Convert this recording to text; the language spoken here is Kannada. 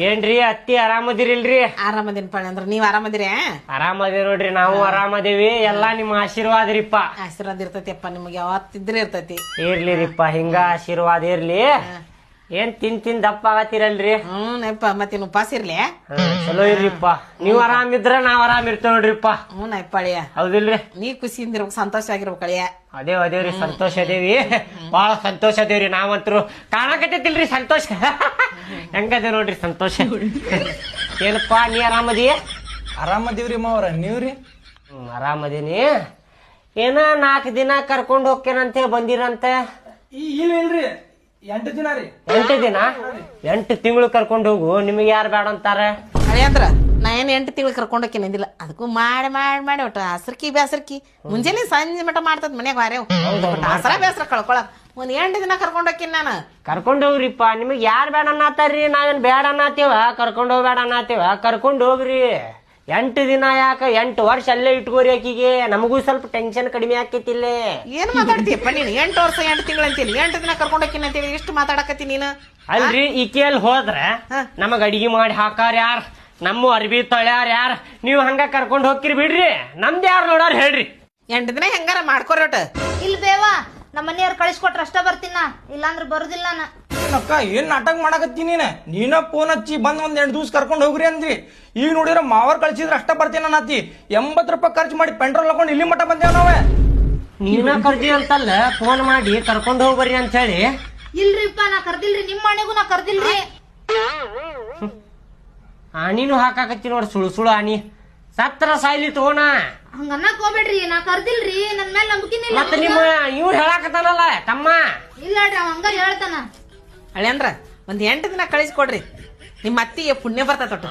ಏನ್ರಿ ಅತ್ತಿ ಆರಾಮದಿರಿಲ್ರಿ? ಆರಾಮದಿನ ಪಳೆ ಅಂದ್ರ ನೀವ್ ಆರಾಮದಿರಿ? ಆರಾಮದೇವ್ ನೋಡ್ರಿ, ನಾವು ಆರಾಮದೇವಿ. ಎಲ್ಲಾ ನಿಮ್ಮ ಆಶೀರ್ವಾದ ರೀಪ. ಆಶೀರ್ವಾದ ಇರ್ತೈತಿಪ್ಪ ನಿಮ್ಗೆ, ಯಾವತ್ತಿದ್ರೆ ಇರ್ತೈತಿ. ಇರ್ಲಿರಿಪ್ಪ, ಹಿಂಗ ಆಶೀರ್ವಾದ ಇರ್ಲಿ. ಏನ್ ತಿನ್ ದಪ್ಪ ಆಗತ್ತಿರಲ್ರಿ? ನಪ್ಪ ಮತ್ತೇನು ಉಪವಾಸ ಇರ್ಲಿ? ಚಲೋ ಇರ್ರಿಪ್ಪ. ನೀವ್ ಆರಾಮಿದ್ರ ನಾವ್ ಆರಾಮ್ ಇರ್ತೇವ್ ನೋಡ್ರಿಪ್ಪ. ನಪ್ಪ ಅಳಿಯ, ಹೌದಿಲ್ರಿ? ನೀ ಖುಷಿಯಿಂದ ಇರ್ಬೇಕು, ಸಂತೋಷ ಆಗಿರ್ಬೇಕು ಅಳಿಯ. ಅದೇವ್ರಿ, ಸಂತೋಷ ಅದೇವಿ, ಬಾಳ ಸಂತೋಷ ಅದೇವ್ರಿ. ನಾವಂತ್ರು ಕಾಣಕತ್ತೈತಿಲ್ರಿ ಸಂತೋಷ. ಹೆಂಗದೆ ನೋಡ್ರಿ ಸಂತೋಷ. ಏನಪ್ಪಾ, ನೀ ಆರಾಮದಿ? ಆರಾಮದೀವ್ರಿ ಮಾವ್ರ, ನೀವ್ರಿ? ಆರಾಮದೀನಿ. ಏನ 4 ದಿನ ಕರ್ಕೊಂಡ್ ಹೋಗ್ತೇನಂತ ಹೇಳಿ ಬಂದಿರಂತ? ಇಲ್ರಿ 8 ದಿನ ರೀ. 8 ದಿನ? 8 ತಿಂಗಳು ಕರ್ಕೊಂಡ್ ಹೋಗು. ನಿಮಗೆ ಯಾರು ಬೇಡ ಅಂತಾರ? ಅಳಿಯ ಅಂದ್ರ ನಾ ಏನ್ 8 ತಿಂಗಳು ಕರ್ಕೊಂಡ್ ಹೋಗಿ ನಂದಿಲ್ಲ. ಅದಕ್ಕೂ ಮಾಡಿ ಮಾಡಿ ಮಾಡಿ ಒಟ್ಟು ಹಸರ್ಕಿ ಬೇಸರ್ಕಿ ಮುಂಜಾನೆ ಸಂಜೆ ಮಟ ಮಾಡ್ತದ ಮನ್ಯಾಗ ವಾರೇವ್. ಹಸರ ಬೇಸರ ಕಳ್ಕೊಳಕ್ ಒಂದ್ 8 ದಿನ ಕರ್ಕೊಂಡ್ ಹೋಗಿನ್ ನಾನು. ಕರ್ಕೊಂಡ್ ಹೋಗ್ರಿಪ್ಪ. ನಿಮಗ್ ಯಾರು ಬೇಡ ಅನ್ನತಾರ್ರಿ? ನಾವೇನ್ ಬೇಡ ಅನ್ನತೇವ? ಕರ್ಕೊಂಡ್ ಹೋಗ್ಬೇಡ ಅನ್ನತೇವ? ಕರ್ಕೊಂಡ್ ಹೋಗ್ರಿ. 8 ದಿನ ಯಾಕ, 8 ವರ್ಷ ಅಲ್ಲೇ ಇಟ್ಕೋರಿ ಆಕಿಗೆ. ನಮಗೂ ಸ್ವಲ್ಪ ಟೆನ್ಷನ್ ಕಡಿಮೆ ಆಕೈತಿಲ್ಲ. ಏನ್ ಮಾತಾಡ್ತೀಯಪ್ಪ ನೀನು? 8 ವರ್ಷ 8 ತಿಂಗಳು ಅಂತೀನಿ, 8 ದಿನ ಕರ್ಕೊಂಡ್ ಹೋಗಿನ್ ಅಂತೀವಿ. ಎಷ್ಟು ಮಾತಾಡಕತ್ತಿ ನೀನು? ಅಲ್ರಿ, ಈಕೆಯಲ್ಲಿ ಹೋದ್ರ ನಮಗ್ ಅಡಿಗೆ ಮಾಡಿ ಹಾಕಾರ ಯಾರ? ನಮ್ಮ ಅರ್ಬಿ ತೊಳ್ಯಾರ ಯಾರ? ನೀವ್ ಹಂಗ ಕರ್ಕೊಂಡ್ ಹೋಗ್ಕಿರಿ ಬಿಡ್ರಿ. ನಮ್ದು ಯಾರು ನೋಡಾರ ಹೇಳ್ರಿ? 8 ದಿನ ಹೆಂಗಾರ ಮಾಡ್ಕೊರಿ ಒಟ್ಟು. ಇಲ್ ಬೇವಾ, ನಮ್ಮ ಮನೆಯವ್ರು ಕಳಿಸ್ಕೊಟ್ರ ಅಷ್ಟ ಬರ್ತೀನ, ಇಲ್ಲಾಂದ್ರ ಬರುದಿಲ್ಲ ನಾ. ಅಕ್ಕ ಏನ್ ನಾಟಕ ಮಾಡಕತ್ತಿ ನೀನ ಫೋನ್ ಹಚ್ಚಿ ಬಂದ್ ಒಂದ್ 2 ದಿವ್ಸ ಕರ್ಕೊಂಡ್ ಹೋಗ್ರಿ ಅಂದ್ರಿ. ಈಗ ನೋಡಿರ ಮಾವರ್ ಕಳ್ಸಿದ್ರ ಅಷ್ಟ ಬರ್ತೀನ ನಾತಿ. 80 ರೂಪಾಯಿ ಖರ್ಚು ಮಾಡಿ ಪೆಟ್ರೋಲ್ ಹಾಕೊಂಡು ಇಲ್ಲಿ ಮಟ್ಟ ಬಂದೇವ್ ನಾವೇ. ನೀನ ಕರ್ದಿ ಅಂತಲ್ಲ, ಫೋನ್ ಮಾಡಿ ಕರ್ಕೊಂಡ್ ಹೋಗ್ಬರ್ರಿ ಅಂತ ಹೇಳಿ. ಇಲ್ರಿಪ್ಪ, ನಾ ಕರ್ದಿಲ್ರಿ, ನಿಮ್ ಮನೆಗೂ ನಾ ಕರ್ದಿಲ್ರಿ. ಆನಿನೂ ಹಾಕಾಕತ್ತಿ ನೋಡ್, ಸುಳು ಆನಿ. ಸತ್ರ ಸಾಯ್ಲಿ ತಗೋಣ. ಹಂಗನ್ನಕ್ ಹೋಗ್ಬೇಡ್ರಿ, ನಾ ಕರ್ದಿಲ್ರಿ. ನನ್ ಮೇಲೆ ನಂಬಿಕೆನಿಲ್ಲ. ಮತ್ತ ಇವ್ ಹೇಳಾಕತ್ತಾನಲ್ಲ ತಮ್ಮ. ಇಲ್ಲಾಡ್ರಿ, ಅವ ಹಂಗ ಹೇಳ್ತಾನ. ಅಳಿ ಅಂದ್ರ ಒಂದ್ 8 ದಿನ ಕಳಿಸ್ಕೊಡ್ರಿ. ನಿಮ್ಮ ಅತ್ತಿಗೆ ಪುಣ್ಯ ಬರ್ತೈತ ಒಟ್ಟು.